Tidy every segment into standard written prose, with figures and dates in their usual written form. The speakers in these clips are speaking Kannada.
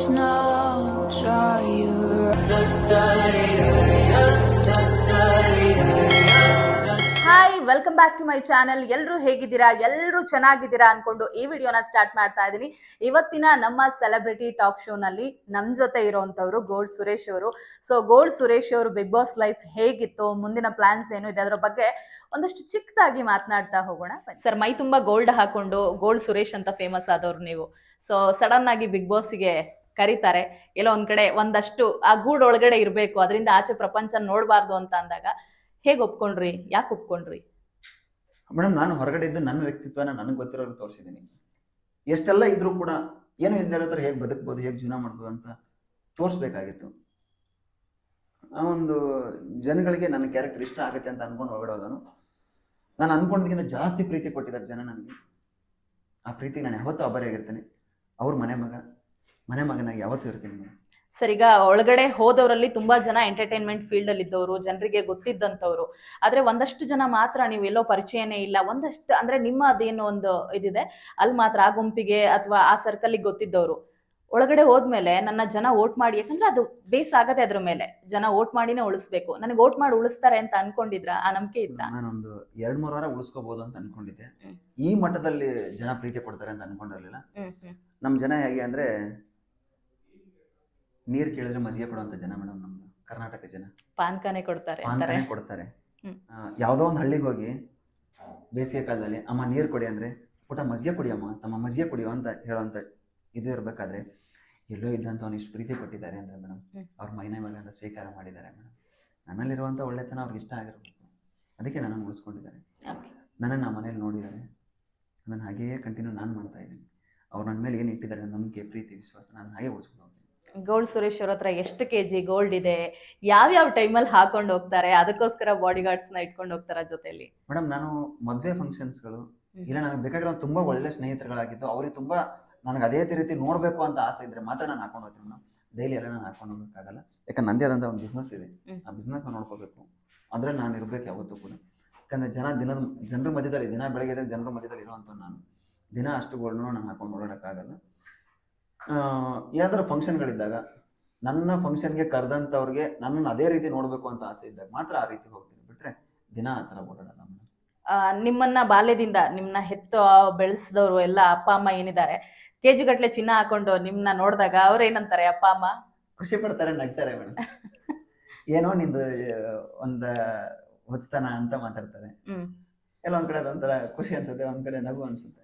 no dryer. Hi, welcome back to my channel. ಎಲ್ಲರೂ ಹೇಗಿದ್ದೀರಾ? ಎಲ್ಲರೂ ಚೆನ್ನಾಗಿದ್ದೀರಾ ಅನ್ಕೊಂಡು ಈ ವಿಡಿಯೋನ ಸ್ಟಾರ್ಟ್ ಮಾಡ್ತಾ ಇದ್ದೀನಿ. ಇವತ್ತಿನ ನಮ್ಮ ಸೆಲೆಬ್ರಿಟಿ ಟಾಕ್ ಶೋ ನಲ್ಲಿ ನಮ್ ಜೊತೆ ಇರುವಂತವ್ರು ಗೋಲ್ಡ್ ಸುರೇಶ್ ಅವರು. ಸೊ ಗೋಲ್ಡ್ ಸುರೇಶ್ ಅವರು ಬಿಗ್ ಬಾಸ್ ಲೈಫ್ ಹೇಗಿತ್ತು, ಮುಂದಿನ ಪ್ಲಾನ್ಸ್ ಏನು ಇದೆ, ಅದರ ಬಗ್ಗೆ ಒಂದಷ್ಟು ಚಿಕ್ಕದಾಗಿ ಮಾತನಾಡ್ತಾ ಹೋಗೋಣ. ಸರ್, ಮೈ ತುಂಬಾ ಗೋಲ್ಡ್ ಹಾಕೊಂಡು ಗೋಲ್ಡ್ ಸುರೇಶ್ ಅಂತ ಫೇಮಸ್ ಆದವ್ರು ನೀವು. ಸೊ ಸಡನ್ ಆಗಿ ಬಿಗ್ ಬಾಸ್ಗೆ ಕರೀತಾರೆ. ಎಲ್ಲೋ ಒಂದ್ ಕಡೆ ಒಂದಷ್ಟು ಆ ಗೂಡ್ ಒಳಗಡೆ ಇರ್ಬೇಕು, ಅದರಿಂದ ಆಚೆ ಪ್ರಪಂಚ ನೋಡ್ಬಾರ್ದು ಅಂತ ಅಂದಾಗ ಹೇಗೆ ಒಪ್ಕೊಂಡ್ರಿ? ಯಾಕೆ ಒಪ್ಕೊಂಡ್ರಿ? ಮೇಡಮ್, ನಾನು ಹೊರಗಡೆ ಇದ್ದು ನನ್ನ ವ್ಯಕ್ತಿತ್ವನ ನನಗೆ ಗೊತ್ತಿರೋರು ತೋರಿಸಿದ್ದೀನಿ. ಎಷ್ಟೆಲ್ಲ ಇದ್ರೂ ಕೂಡ ಏನು ಇಲ್ಲದೆ ಇರೋ ಥರ ಹೇಗೆ ಬದುಕ್ಬೋದು, ಹೇಗೆ ಜೀವನ ಮಾಡ್ಬೋದು ಅಂತ ತೋರಿಸ್ಬೇಕಾಗಿತ್ತು. ಆ ಒಂದು ಜನಗಳಿಗೆ ನನ್ನ ಕ್ಯಾರೆಕ್ಟರ್ ಇಷ್ಟ ಆಗುತ್ತೆ ಅಂತ ಅನ್ಕೊಂಡು ಹೊರಗಡೆ ಹೋದನು. ನಾನು ಅನ್ಕೊಂಡದಕ್ಕಿಂತ ಜಾಸ್ತಿ ಪ್ರೀತಿ ಕೊಟ್ಟಿದ್ದಾರೆ ಜನ ನನಗೆ. ಆ ಪ್ರೀತಿಗೆ ನಾನು ಯಾವತ್ತೂ ಅಬ್ಬರಿಯಾಗಿರ್ತೇನೆ. ಅವ್ರ ಮನೆ ಮಗನಾಗಿ ಯಾವತ್ತೂ ಇರ್ತೀನಿ. ಸರ್, ಈಗ ಒಳಗಡೆ ಹೋದವರಲ್ಲಿ ತುಂಬಾ ಜನ ಎಂಟರ್ಟೈನ್ಮೆಂಟ್ ಫೀಲ್ಡ್ ಅಲ್ಲಿ ಇದ್ದವರು, ಜನರಿಗೆ ಗೊತ್ತಿದ್ದಂಥವ್ರು. ಆದ್ರೆ ಒಂದಷ್ಟು ಜನ ಮಾತ್ರ ನೀವು ಎಲ್ಲೋ ಪರಿಚಯನೇ ಇಲ್ಲ, ಒಂದಷ್ಟು ಅಂದ್ರೆ ನಿಮ್ಮ ಅದೇನೋ ಒಂದು ಇದಿದೆ ಅಲ್ಲಿ ಮಾತ್ರ ಆ ಗುಂಪಿಗೆ ಅಥವಾ ಆ ಸರ್ಕಲ್ಗೆ ಗೊತ್ತಿದ್ದವರು. ಒಳಗಡೆ ಹೋದ್ಮೇಲೆ ನನ್ನ ಜನ ವೋಟ್ ಮಾಡಿ, ಯಾಕಂದ್ರೆ ಅದು ಬೇಸ್ ಆಗತ್ತೆ, ಅದ್ರ ಮೇಲೆ ಜನ ವೋಟ್ ಮಾಡಿನೇ ಉಳಿಸ್ಬೇಕು. ನನಗೆ ವೋಟ್ ಮಾಡಿ ಉಳಿಸ್ತಾರೆ ಅಂತ ಅನ್ಕೊಂಡಿದ್ರ? ಆ ನಂಬಿಕೆ ಇತ್ತ? ನಾನೊಂದು 2-3 ವಾರ ಉಳಿಸ್ಕೋಬಹುದು ಅಂತ ಅನ್ಕೊಂಡಿದ್ದೆ. ಈ ಮಟ್ಟದಲ್ಲಿ ಜನ ಪ್ರೀತಿ ಕೊಡ್ತಾರೆ ಅಂತ ಅನ್ಕೊಂಡಿರ್ಲಿಲ್ಲ. ನಮ್ ಜನ ಹೇಗೆ ಅಂದ್ರೆ, ನೀರ್ ಕೇಳಿದ್ರೆ ಮಜ್ಜಿಗೆ ಕೊಡುವಂತ ಜನ ಮೇಡಮ್. ನಮ್ದು ಕರ್ನಾಟಕ ಜನ ಪಾನ್ಕಾನೆ ಕೊಡ್ತಾರೆ. ಯಾವ್ದೋ ಒಂದು ಹಳ್ಳಿಗೆ ಹೋಗಿ ಬೇಸಿಗೆ ಕಾಲದಲ್ಲಿ ಅಮ್ಮ ನೀರ್ ಕೊಡಿ ಅಂದ್ರೆ, ಊಟ ಮಜ್ಜಿಗೆ ಕುಡಿಯಮ್ಮ, ತಮ್ಮ ಮಜ್ಜಿಗೆ ಕುಡಿಯೋ ಅಂತ ಹೇಳೋಂತ ಇದು ಇರ್ಬೇಕಾದ್ರೆ, ಎಲ್ಲೋ ಇದ್ದಂತ ಅವ್ನು ಇಷ್ಟು ಪ್ರೀತಿ ಕೊಟ್ಟಿದ್ದಾರೆ ಅಂದ್ರೆ ಮೇಡಮ್, ಅವ್ರ ಮೈನ ಮೇಲೆ ಅಂತ ಸ್ವೀಕಾರ ಮಾಡಿದ್ದಾರೆ ಮೇಡಮ್. ನನ್ನಲ್ಲಿರುವಂಥ ಒಳ್ಳೆತನ ಅವ್ರಿಗೆ ಇಷ್ಟ ಆಗಿರ್ಬೇಕು, ಅದಕ್ಕೆ ನನ್ನನ್ನು ಉಳಿಸ್ಕೊಂಡಿದ್ದಾರೆ. ನನ್ನನ್ನು ಆ ಮನೇಲಿ ನೋಡಿದ್ದಾರೆ, ನಾನು ಹಾಗೆಯೇ ಕಂಟಿನ್ಯೂ ನಾನು ಮಾಡ್ತಾ ಇದ್ದೀನಿ. ಅವ್ರು ನನ್ನ ಮೇಲೆ ಏನು ಇಟ್ಟಿದ್ದಾರೆ, ನಂಬಿಕೆ, ಪ್ರೀತಿ, ವಿಶ್ವಾಸ, ನಾನು ಹಾಗೆ ಉಳಿಸ್ಕೊಂಡು ಹೋಗ್ತೀನಿ. ಗೋಲ್ಡ್ ಸುರೇಶ್ ಅವ್ರ ಹತ್ರ ಎಷ್ಟು ಕೆಜಿ ಗೋಲ್ಡ್ ಇದೆ, ಯಾವ್ಯಾವ ಟೈಮಲ್ಲಿ ಹಾಕೊಂಡು ಹೋಗ್ತಾರೆ, ಅದಕ್ಕೋಸ್ಕರ ಬಾಡಿ ಗಾರ್ಡ್ಸ್ನ ಇಟ್ಕೊಂಡು ಹೋಗ್ತಾರ ಜೊತೆಲಿ? ಮೇಡಮ್, ನಾನು ಮದುವೆ ಫಂಕ್ಷನ್ಸ್ಗಳು ಇಲ್ಲ ನನಗೆ ಬೇಕಾಗಿರೋ ತುಂಬಾ ಒಳ್ಳೆ ಸ್ನೇಹಿತರುಗಳಾಗಿದ್ದು, ಅವ್ರಿಗೆ ತುಂಬಾ ನನಗೆ ಅದೇ ರೀತಿ ನೋಡಬೇಕು ಅಂತ ಆಸೆ ಇದ್ರೆ ಮಾತ್ರ ನಾನು ಹಾಕೊಂಡು ಹೋಗ್ತೀನಿ ಮೇಡಮ್. ಡೈಲಿ ಎಲ್ಲ ನಾನು ಹಾಕೊಂಡು ಹೋಗೋಕ್ಕಾಗಲ್ಲ, ಯಾಕಂದ್ರೆ ನಂದೇ ಆದಂಥ ಒಂದು ಬಿಸ್ನೆಸ್ ಇದೆ. ಆ ಬಿಸ್ನೆಸ್ ನೋಡ್ಕೋಬೇಕು, ಅಂದ್ರೆ ನಾನು ಇರಬೇಕು ಯಾವತ್ತೂ ಕೂಡ. ಯಾಕಂದ್ರೆ ಜನರ ಮಧ್ಯದಲ್ಲಿ ದಿನ ಬೆಳಗ್ಗೆ ಜನರ ಮಧ್ಯದಲ್ಲಿ ಇರುವಂಥ ನಾನು ದಿನ ಅಷ್ಟು ಗೋಲ್ಡ್ನು ನಾನು ಹಾಕೊಂಡು ಓಡಾಡೋಕ್ಕಾಗಲ್ಲ. ಯಾವ್ದಾರ ಫಂಕ್ಷನ್ಗಳಿದ್ದಾಗ ನನ್ನ ಫಂಕ್ಷನ್ಗೆ ಕರೆದಂಥವ್ರಿಗೆ ನನ್ನನ್ನು ಅದೇ ರೀತಿ ನೋಡಬೇಕು ಅಂತ ಆಸೆ ಇದ್ದಾಗ ಮಾತ್ರ ಆ ರೀತಿ ಹೋಗ್ತೀನಿ, ಬಿಟ್ರೆ ದಿನ ಆ ಥರ ಓಡಾಡಲ್ಲ. ನಿಮ್ಮನ್ನ ಬಾಲ್ಯದಿಂದ ನಿಮ್ಮನ್ನ ಹೆತ್ತು ಬೆಳೆಸಿದವರು ಎಲ್ಲ ಅಪ್ಪ ಅಮ್ಮ ಏನಿದ್ದಾರೆ, ಕೆಜಿ ಗಟ್ಲೆ ಚಿನ್ನ ಹಾಕೊಂಡು ನಿಮ್ಮನ್ನ ನೋಡಿದಾಗ ಅವ್ರು ಏನಂತಾರೆ? ಅಪ್ಪ ಅಮ್ಮ ಖುಷಿ ಪಡ್ತಾರೆ, ನಗ್ತಾರೆ ಮೇಡಮ್. ಏನೋ ನಿಂದು ಒಂದು ಹೊಚ್ಚತನ ಅಂತ ಮಾತಾಡ್ತಾರೆ. ಎಲ್ಲ ಒಂದ್ ಕಡೆ ಅದೊಂಥರ ಖುಷಿ ಅನ್ಸುತ್ತೆ, ಒಂದ್ ಕಡೆ ನಗು ಅನ್ಸುತ್ತೆ.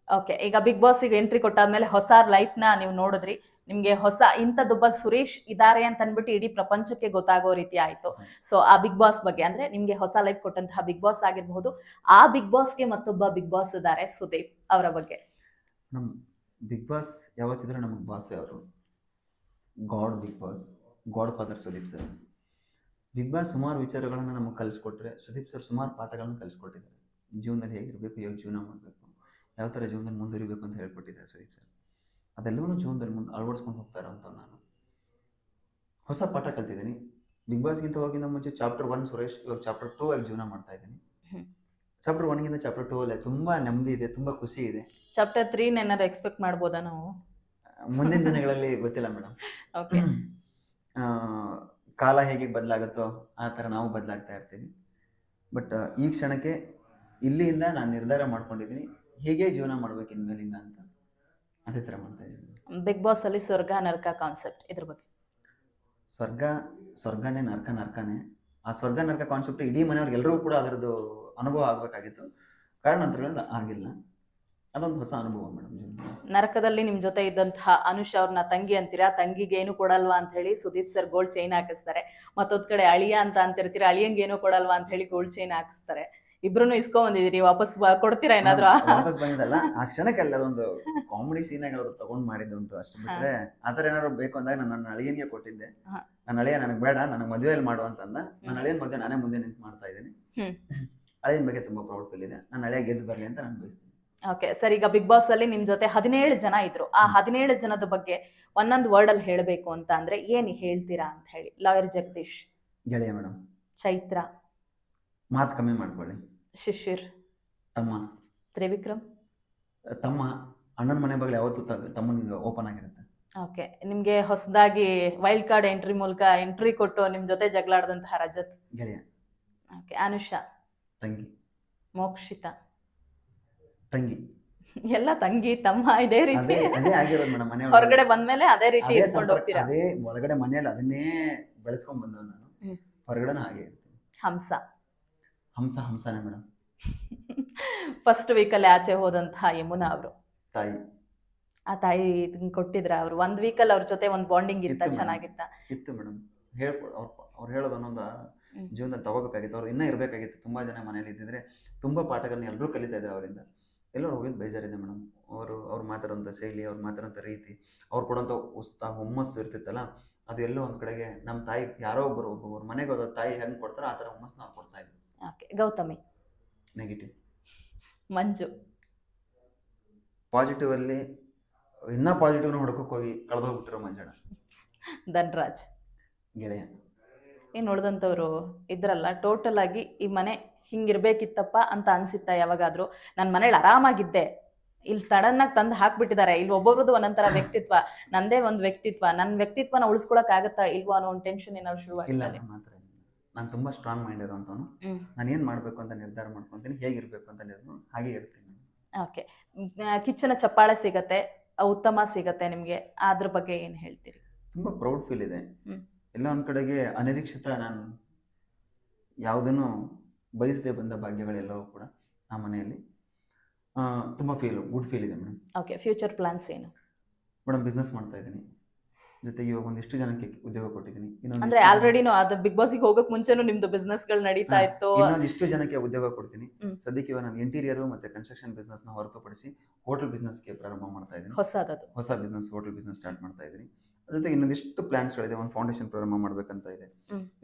ಓಕೆ, ಈಗ ಬಿಗ್ ಬಾಸ್ಗೆ ಎಂಟ್ರಿ ಕೊಟ್ಟಾದ್ಮೇಲೆ ಹೊಸ ಲೈಫ್ನ ನೀವು ನೋಡಿದ್ರಿ. ನಿಮ್ಗೆ ಹೊಸ ಇಂಥದ್ದೊಬ್ಬ ಸುರೇಶ್ ಇದಾರೆ ಅಂತ ಅನ್ಬಿಟ್ಟು ಇಡೀ ಪ್ರಪಂಚಕ್ಕೆ ಗೊತ್ತಾಗೋ ರೀತಿ ಆಯ್ತು. ಸೊ ಆ ಬಿಗ್ ಬಾಸ್ ಬಗ್ಗೆ, ಅಂದ್ರೆ ನಿಮ್ಗೆ ಹೊಸ ಲೈಫ್ ಕೊಟ್ಟಂತಹ ಬಿಗ್ ಬಾಸ್ ಆಗಿರಬಹುದು, ಆ ಬಿಗ್ ಬಾಸ್ಗೆ ಮತ್ತೊಬ್ಬ ಬಿಗ್ ಬಾಸ್ ಇದ್ದಾರೆ, ಸುದೀಪ್ ಅವರ ಬಗ್ಗೆ. ನಮ್ ಬಿಗ್ ಬಾಸ್ ಯಾವತ್ತಿದ್ರು ನಮಗೆ ಬಾಸ್ ಅವರು, god big boss, godfather Sudeep sir. Big boss ಸುಮಾರು ವಿಚಾರಗಳನ್ನು ನಮಗೆ ಕಲಿಸ್ಕೊಟ್ರೆ, ಸುದೀಪ್ ಸರ್ ಸುಮಾರು ಪಾಠಗಳನ್ನು ಕಲಿಸ್ಕೊಟ್ಟಿದ್ದಾರೆ. ಜೀವನದಲ್ಲಿ ಹೇಗಿರಬೇಕು, ಹೇಗೆ ಜೀವನ ಮಾಡಬೇಕು, ಯಾವ ಥರ ಜೀವನದಲ್ಲಿ ಮುಂದುವರಿಬೇಕು ಅಂತ ಹೇಳ್ಕೊಟ್ಟಿದ್ದಾರೆ ಸುದೀಪ್ ಸರ್. ಅದೆಲ್ಲವೂ ಜೀವನದಲ್ಲಿ ಅಳವಡಿಸ್ಕೊಂಡು ಹೋಗ್ತಾರೆ ಅಂತ ನಾನು ಹೊಸ ಪಾಠ ಕಲ್ತಿದ್ದೀನಿ. ಬಿಗ್ ಬಾಸ್ಗಿಂತ ಹೋಗಿಂತ ಮುಂಚೆ ಚಾಪ್ಟರ್ 1 ಸುರೇಶ್, ಇವಾಗ ಚಾಪ್ಟರ್ 2 ಆಗಿ ಜೀವನ ಮಾಡ್ತಾ ಇದ್ದೀನಿ. ಚಾಪ್ಟರ್ 1ಗಿಂತ ಚಾಪ್ಟರ್ 2 ಅಲ್ಲೇ ತುಂಬಾ ನೆಮ್ಮದಿ ಇದೆ, ತುಂಬಾ ಖುಷಿ ಇದೆ. ಚಾಪ್ಟರ್ 3 ಏನಾದ್ರು ಎಕ್ಸ್ಪೆಕ್ಟ್ ಮಾಡ್ಬೋದಾ ನಾವು ಮುಂದಿನ ದಿನಗಳಲ್ಲಿ? ಗೊತ್ತಿಲ್ಲ ಮೇಡಮ್. ಓಕೆ, ಕಾಲ ಹೇಗೆ ಬದಲಾಗುತ್ತೋ ಆ ಥರ ನಾವು ಬದಲಾಗ್ತಾ ಇರ್ತೀವಿ. ಬಟ್ ಈ ಕ್ಷಣಕ್ಕೆ ಇಲ್ಲಿಂದ ನಾನು ನಿರ್ಧಾರ ಮಾಡ್ಕೊಂಡಿದ್ದೀನಿ, ಹೇಗೆ ಜೀವನ ಮಾಡ್ಬೇಕು ಇನ್ಮೇಲಿಂದ ಅಂತ, ಅದೇ ಥರ ಮಾಡ್ತಾ ಇದ್ದೀನಿ. ಬಿಗ್ ಬಾಸ್ ಅಲ್ಲಿ ಸ್ವರ್ಗ ನರಕ ಕಾನ್ಸೆಪ್ಟ್, ಇದ್ರ ಬಗ್ಗೆ? ಸ್ವರ್ಗನೇ ನರ್ಕನೇ. ಆ ಸ್ವರ್ಗ ನರ್ಕ ಕಾನ್ಸೆಪ್ಟ್ ಇಡೀ ಮನೆಯವ್ರಿಗೆ ಎಲ್ಲರೂ ಕೂಡ ಅದರದ್ದು ಅನುಭವ ಆಗಬೇಕಾಗಿತ್ತು. ಕಾರಣಾಂತರಗಳಿಂದ ಆಗಿಲ್ಲ. ಅದೊಂದು ಹೊಸ ಅನುಭವ ಮೇಡಮ್. ನರಕದಲ್ಲಿ ನಿಮ್ ಜೊತೆ ಇದ್ದಂತಹ ಅನುಷ್ ಅವ್ರನ್ನ ತಂಗಿ ಅಂತೀರಾ, ತಂಗಿಗೆ ಏನು ಕೊಡಲ್ವಾ ಅಂತ ಹೇಳಿ ಸುದೀಪ್ ಸರ್ ಗೋಲ್ಡ್ ಚೈನ್ ಹಾಕಿಸ್ತಾರೆ. ಮತ್ತೊಂದ್ ಕಡೆ ಅಳಿಯ ಅಂತ ಅಂತಿರ್ತೀರಾ, ಅಳಿಯಂಗೆ ಏನೂ ಕೊಡಲ್ವಾ ಅಂತ ಹೇಳಿ ಗೋಲ್ಡ್ ಚೈನ್ ಹಾಕಿಸ್ತಾರೆ. ಇಬ್ರು ಇಸ್ಕೊಂಡ್ ಬಂದಿದ್ದೀರಿ, ವಾಪಸ್ ಕೊಡ್ತೀರಾ ಏನಾದ್ರು? ವಾಪಸ್ ಬಂದಿದ್ದಲ್ಲ, ಆ ಕ್ಷಣಕ್ಕೆ ಅಲ್ಲ, ಅದೊಂದು ಕಾಮಿಡಿ ಸೀನಾಗ ಅವ್ರು ತಗೊಂಡ್ ಮಾಡಿದ್ದುಂಟು, ಅಷ್ಟು ಬಿಟ್ರೆ ಆತರ ಏನಾದ್ರು ಬೇಕು ಅಂದಾಗ ನಾನು ನನ್ನ ಅಳಿಯನ್ಗೆ ಕೊಟ್ಟಿದ್ದೆ. ನನ್ನ ಅಳಿಯ ನನಗೆ ಬೇಡ, ನನಗೆ ಮದುವೆಯಲ್ಲಿ ಮಾಡು ಅಂತಂದ. ನನ್ನ ಅಳಿಯನ್ ಮದುವೆ ನಾನೇ ಮುಂದೆ ನಿಂತು ಮಾಡ್ತಾ ಇದ್ದೀನಿ. ಅಳಿಯನ್ ಬಗ್ಗೆ ತುಂಬಾ ಪ್ರೌಡ್ ಫೀಲ್ ಇದೆ. ನನ್ನ ಅಳಿಯ ಗೆದ್ದು ಬರ್ಲಿ ಅಂತ ನಾನು ಬಯಸ್ತೀನಿ. ಓಕೆ ಸರ್, ಈಗ ಬಿಗ್ ಬಾಸ್ ಅಲ್ಲಿ ನಿಮ್ ಜೊತೆ 17 ಜನ ಇದ್ರು. ಆ 17 ಜನದ ಬಗ್ಗೆ ಒಂದೊಂದು ವರ್ಡ್ ಅಲ್ಲಿ ಹೇಳ್ಬೇಕು ಅಂತ ಅಂದ್ರೆ ಏನ್ ಹೇಳ್ತೀರಾ ಅಂತ ಹೇಳಿ? ಲಾಯರ್ ಜಗದೀಶ್, ಗೆಳೆಯ ಮೇಡಮ್. ಚೈತ್ರ, ಮಾತು ಕಮ್ಮಿ ಮಾಡ್ಕೊಳ್ಳಿ. ಶಿಶಿರ್, ತಮ್ಮ. ತ್ರಿವಿಕ್ರಮ್, ತಮ್ಮ. ಅಣ್ಣನ ಮನೆ ಬಾಗಿಲು ಯಾವತ್ತೂ ತಮ್ಮನಿಗೆ ಓಪನ್ ಆಗಿರುತ್ತೆ. ಓಕೆ, ನಿಮ್ಗೆ ಹೊಸದಾಗಿ ವೈಲ್ಡ್ ಕಾರ್ಡ್ ಎಂಟ್ರಿ ಮೂಲಕ ಎಂಟ್ರಿ ಕೊಟ್ಟು ನಿಮ್ ಜೊತೆ ಜಗಳಾಡದಂತಹ ರಜತ್ ಗೆಳೆಯ. ಓಕೆ, ಅನುಷಾ ತಂಗಿ. ಮೋಕ್ಷಿತಾ ತಂಗಿ. ಎಲ್ಲ ತಂಗಿ ತಮ್ಮ ಇದೇ ರೀತಿ ಅದೇ ಆಗಿರೋದು ಮೇಡಮ್. ಮನೆ ಹೊರಗಡೆ ಬಂದ್ಮೇಲೆ ಅದೇ ರೀತಿ ಇಟ್ಕೊಂಡು ಹೋಗ್ತೀರಾ? ಅದೇ ಒಳಗಡೆ ಮನೆಯಲ್ಲಿ ಅದನ್ನೇ ಬೆಳೆಸ್ಕೊಂಡ್ ಬಂದವ ನಾನು. ಹೊರಗಡೆ ಹಾಗೆ ಇರ್ತೀನಿ. ಹಂಸ. ಹಂಸನೇ ಮೇಡಮ್. ಫಸ್ಟ್ ವೀಕಲ್ಲಿ ಆಚೆ ಹೋದಂತಹ ಯಮುನಾ ಅವರು ತಾಯಿ. ಆ ತಾಯಿ ಕೊಟ್ಟಿದ್ರ ಅವ್ರು ಒಂದ್ ವೀಕಲ್ಲಿ ಅವ್ರ ಜೊತೆ ಒಂದ್ ಬಾಂಡಿಂಗ್ ಇತ್ತ? ಚೆನ್ನಾಗಿತ್ತ? ಇತ್ತು ಮೇಡಮ್. ಅವ್ರು ಹೇಳೋದು ಅನ್ನೊಂದು ಜೀವನದಲ್ಲಿ ತಗೋಬೇಕಾಗಿತ್ತು. ಅವ್ರು ಇನ್ನೂ ಇರಬೇಕಾಗಿತ್ತು. ತುಂಬಾ ಜನ ಮನೇಲಿ ಇದ್ದಿದ್ರೆ ತುಂಬಾ ಪಾಠಗಳನ್ನ ಎಲ್ಲರೂ ಕಲಿತಾ ಇದ್ದಾರೆ ಅವರಿಂದ. ಎಲ್ಲರೂ ಹೋಗಿದ್ದು ಬೇಜಾರಿದೆ ಮೇಡಮ್. ಅವ್ರು ಮಾತಾಡೋಂಥ ಶೈಲಿ, ಅವ್ರು ಮಾತಾಡೋಂಥ ರೀತಿ, ಅವ್ರು ಕೊಡೋಂಥ ಉತ್ಸಾಹ, ಹುಮ್ಮಸ್ಸು ಇರ್ತಿತ್ತಲ್ಲ, ಅದು ಎಲ್ಲೋ ಒಂದ್ ಕಡೆಗೆ ನಮ್ಮ ತಾಯಿ ಯಾರೋ ಒಬ್ಬರು ಮನೆಗೆ ಹೋದ ತಾಯಿ ಹೆಂಗೆ ಕೊಡ್ತಾರೋ ಆ ಥರ ಹುಮ್ಮಸ್ಸು ನಾವು ಕೊಡ್ತಾ ಇದ್ವಿ. ಓಕೆ, ಗೌತಮಿ. ನೆಗೆಟಿವ್. ಮಂಜು. ಪಾಸಿಟಿವ್ ಅಲ್ಲಿ ಇನ್ನೂ ಪಾಸಿಟಿವ್ನ ಹುಡುಕಕ್ಕೆ ಹೋಗಿ ಕಳೆದೋಗ್ಬಿಟ್ಟಿರೋ ಮಂಜಣ್ಣ. ಧನ್ರಾಜ್. ಗೆಳೆಯ. ಏನು ಉಳಿದಂಥವ್ರು ಇದ್ರಲ್ಲ, ಟೋಟಲ್ ಆಗಿ ಈ ಮನೆ ಹಿಂಗಿರ್ಬೇಕಿತ್ತಪ್ಪ ಅಂತ ಅನ್ಸಿತ್ತ ಯಾವಾಗಾದ್ರೂ? ನನ್ನ ಮನೇಲಿ ಆರಾಮಾಗಿದ್ದೆ, ಇಲ್ಲಿ ಸಡನ್ ಆಗಿ ತಂದು ಹಾಕ್ಬಿಟ್ಟಿದ್ದಾರೆ, ಇಲ್ಲಿ ಒಬ್ಬೊಬ್ರದ್ದು ಒಂದೊಂಥರ ವ್ಯಕ್ತಿತ್ವ, ನಂದೇ ಒಂದು ವ್ಯಕ್ತಿತ್ವ, ನನ್ನ ವ್ಯಕ್ತಿತ್ವನ ಉಳಿಸ್ಕೊಳಕ್ ಆಗತ್ತಾ ಇಲ್ವಾ ಅನ್ನೋ ಒಂದು ಟೆನ್ಷನ್ ಏನಾದ್ರು ಶುರುವಾಗಿಲ್ಲ? ಮಾತ್ರ ನಾನು ತುಂಬಾ ಸ್ಟ್ರಾಂಗ್ ಮೈಂಡ್ ಇರೋಂಥವನು. ನಾನು ಏನು ಮಾಡಬೇಕು ಅಂತ ನಿರ್ಧಾರ ಮಾಡ್ಕೊತೀನಿ, ಹೇಗಿರ್ಬೇಕು ಅಂತ ಹಾಗೆ ಇರ್ತೀನಿ. ಓಕೆ, ಕಿಚ್ಚನ ಚಪ್ಪಾಳೆ ಸಿಗತ್ತೆ, ಉತ್ತಮ ಸಿಗತ್ತೆ ನಿಮ್ಗೆ, ಅದ್ರ ಬಗ್ಗೆ ಏನು ಹೇಳ್ತೀರಿ? ತುಂಬಾ ಪ್ರೌಡ್ ಫೀಲ್ ಇದೆ. ಎಲ್ಲ ಒಂದ್ ಕಡೆಗೆ ಅನಿರೀಕ್ಷಿತ, ನಾನು ಯಾವುದನ್ನು ಬಯಸದೆ ಬಂದ ಭಾಗ್ಯಗಳೆಲ್ಲವೂ ಕೂಡ ಆ ಮನೆಯಲ್ಲಿ ತುಂಬಾ ಗುಡ್ ಫೀಲ್ ಇದೆ ಮೇಡಮ್. ಓಕೆ, ಫ್ಯೂಚರ್ ಪ್ಲಾನ್ಸ್ ಏನು ಮೇಡಮ್? ಬಿಸ್ನೆಸ್ ಮಾಡ್ತಾ ಇದ್ದೀನಿ, ಜೊತೆಗೆ ಇವಾಗ ಒಂದಿಷ್ಟು ಜನಕ್ಕೆ ಉದ್ಯೋಗ ಕೊಟ್ಟಿದ್ದೀನಿ. ಅಂದ್ರೆ ಆಲ್ರೆಡಿನೂ ಅದು ಬಿಗ್ ಬಾಸ್ಗೆ ಹೋಗಕ್ ಮುಂಚೆನೂ ನಿಮ್ದು ಬಿಸ್ನೆಸ್ ಗಳು ನಡೀತಾ ಇತ್ತು? ಇನ್ನೊಂದಿಷ್ಟು ಜನಕ್ಕೆ ಉದ್ಯೋಗ ಕೊಡ್ತೀನಿ. ಸದ್ಯಕ್ಕೆ ಇವಾಗ ನಾನು ಇಂಟೀರಿಯರ್ ಮತ್ತೆ ಕನ್ಸ್ಟ್ರಕ್ಷನ್ ಬಿಸ್ನೆಸ್ ನ ಹೊರತುಪಡಿಸಿ ಹೋಟೆಲ್ ಬಿಸ್ನೆಸ್ಗೆ ಪ್ರಾರಂಭ ಮಾಡ್ತಾ ಇದ್ದೀನಿ. ಹೊಸ ಬಿಸ್ನೆಸ್, ಹೋಟೆಲ್ ಬಿಸ್ನೆಸ್ ಸ್ಟಾರ್ಟ್ ಮಾಡ್ತಾ ಇದ್ದೀನಿ. ಜೊತೆಗೆ ಇನ್ನೊಂದಿಷ್ಟು ಪ್ಲಾನ್ಸ್ಗಳಿದೆ. ಒಂದು ಫೌಂಡೇಶನ್ ಪ್ರಾರಂಭ ಮಾಡ್ಬೇಕಂತ ಇದೆ.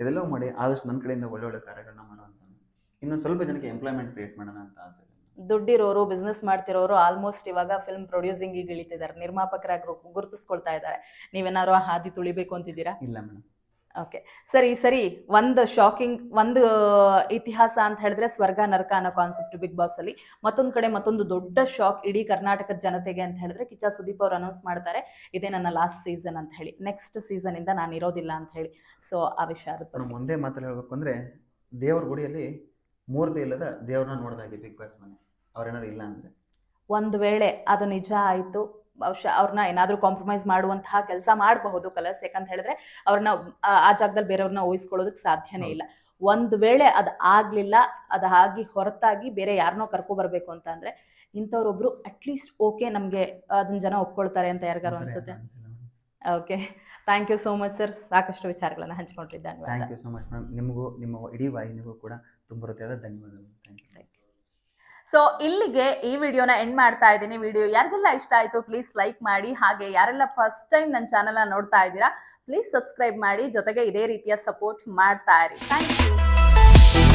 ಇದೆಲ್ಲ ಮಾಡಿ ಆದಷ್ಟು ನನ್ನ ಕಡೆಯಿಂದ ಒಳ್ಳೊಳ್ಳೆ ಕಾರ್ಯಗಳನ್ನ ಮಾಡೋಣ. ಇನ್ನೊಂದು ಸ್ವಲ್ಪ ಜನಕ್ಕೆ ಎಂಪ್ಲಾಯ್ಮೆಂಟ್ ಕ್ರಿಯೇಟ್ ಮಾಡೋಣ ಅಂತ ಆಸೆ. ದುಡ್ಡಿರೋರು, ಬಿಸ್ನೆಸ್ ಮಾಡ್ತಿರೋರು ಆಲ್ಮೋಸ್ಟ್ ಇವಾಗ ಫಿಲ್ಮ್ ಪ್ರೊಡ್ಯೂಸಿಂಗ್ ಇಳಿತಿದ್ದಾರೆ, ನಿರ್ಮಾಪಕರಾಗಿ ಗುರುತಿಸ್ಕೊಳ್ತಾ ಇದ್ದಾರೆ. ನೀವೇನಾದ್ರು ಆ ಹಾದಿ ತುಳಿಬೇಕು ಅಂತಿದ್ದೀರಾ? ಇಲ್ಲ ಮೇಡಮ್. ಓಕೆ, ಸರಿ. ಒಂದು ಶಾಕಿಂಗ್, ಒಂದು ಇತಿಹಾಸ ಅಂತ ಹೇಳಿದ್ರೆ ಸ್ವರ್ಗ ನರಕ ಅನ್ನೋ ಕಾನ್ಸೆಪ್ಟ್ ಬಿಗ್ ಬಾಸ್ ಅಲ್ಲಿ. ಮತ್ತೊಂದು ಕಡೆ ಮತ್ತೊಂದು ದೊಡ್ಡ ಶಾಕ್ ಇಡೀ ಕರ್ನಾಟಕದ ಜನತೆಗೆ ಅಂತ ಹೇಳಿದ್ರೆ, ಕಿಚ್ಚ ಸುದೀಪ್ ಅವರು ಅನೌನ್ಸ್ ಮಾಡ್ತಾರೆ, ಇದೇ ನನ್ನ ಲಾಸ್ಟ್ ಸೀಸನ್ ಅಂತ ಹೇಳಿ, ನೆಕ್ಸ್ಟ್ ಸೀಸನ್ ಇಂದ ನಾನು ಇರೋದಿಲ್ಲ ಅಂತ ಹೇಳಿ. ಸೊ ಆ ವಿಷಯ ಮುಂದೆ ಮಾತ್ರ ಹೇಳ್ಬೇಕು ಅಂದ್ರೆ, ದೇವ್ರ ಗುಡಿಯಲ್ಲಿ ಮೂರ್ತಿ ಇಲ್ಲದ ದೇವ್ರನ್ನ ನೋಡ್ದಾಗೆ ಬಿಗ್ ಬಾಸ್ ಮನೆ. ಅವ್ರೇನಾದ್ರು ಇಲ್ಲ ಅಂದ್ರೆ, ಒಂದು ವೇಳೆ ಅದು ನಿಜ ಆಯ್ತು, ಬಹುಶಃ ಅವ್ರನ್ನ ಏನಾದ್ರೂ ಕಾಂಪ್ರಮೈಸ್ ಮಾಡುವಂತಹ ಕೆಲಸ ಮಾಡಬಹುದು ಕಲರ್ಸ್. ಯಾಕಂತ ಹೇಳಿದ್ರೆ ಅವ್ರನ್ನ ಆ ಜಾಗದಲ್ಲಿ ಬೇರೆಯವ್ರನ್ನ ಊಹಿಸ್ಕೊಳ್ಳೋದಕ್ಕೆ ಸಾಧ್ಯನೇ ಇಲ್ಲ. ಒಂದು ವೇಳೆ ಅದು ಆಗ್ಲಿಲ್ಲ, ಅದಾಗಿ ಹೊರತಾಗಿ ಬೇರೆ ಯಾರನ್ನೋ ಕರ್ಕೊ ಬರ್ಬೇಕು ಅಂತ ಅಂದ್ರೆ, ಇಂಥವ್ರೊಬ್ರು ಅಟ್ಲೀಸ್ಟ್ ಓಕೆ ನಮ್ಗೆ ಅದನ್ನ ಜನ ಒಪ್ಕೊಳ್ತಾರೆ ಅಂತ ಯಾರಿಗಾರು ಅನ್ಸುತ್ತೆ? Okay, thank you so much sir, ಸಾಕಷ್ಟು ವಿಚಾರಗಳನ್ನ ಹಂಚ್ಕೊಂಡಿದ್ದಾನೆ. Thank you so much ma'am. ನಿಮಗೂ ನಿಮ್ಮ ಇಡೀ ವಾಹಿನಿಗೂ ಕೂಡ ತುಂಬ ಹೃದಯದ ಧನ್ಯವಾದಗಳು. Thank you. ಸೊ ಇಲ್ಲಿಗೆ ಈ ವಿಡಿಯೋನ ಎಂಡ್ ಮಾಡ್ತಾ ಇದ್ದೀನಿ. ವಿಡಿಯೋ ಯಾರಿಗೆಲ್ಲ ಇಷ್ಟ ಆಯ್ತು ಪ್ಲೀಸ್ ಲೈಕ್ ಮಾಡಿ. ಹಾಗೆ ಯಾರೆಲ್ಲ ಫಸ್ಟ್ ಟೈಮ್ ನನ್ನ ಚಾನೆಲ್ನ ನೋಡ್ತಾ ಇದ್ದೀರಾ ಪ್ಲೀಸ್ ಸಬ್ಸ್ಕ್ರೈಬ್ ಮಾಡಿ. ಜೊತೆಗೆ ಇದೇ ರೀತಿಯ ಸಪೋರ್ಟ್ ಮಾಡ್ತಾ ಇರಿ. Thank you.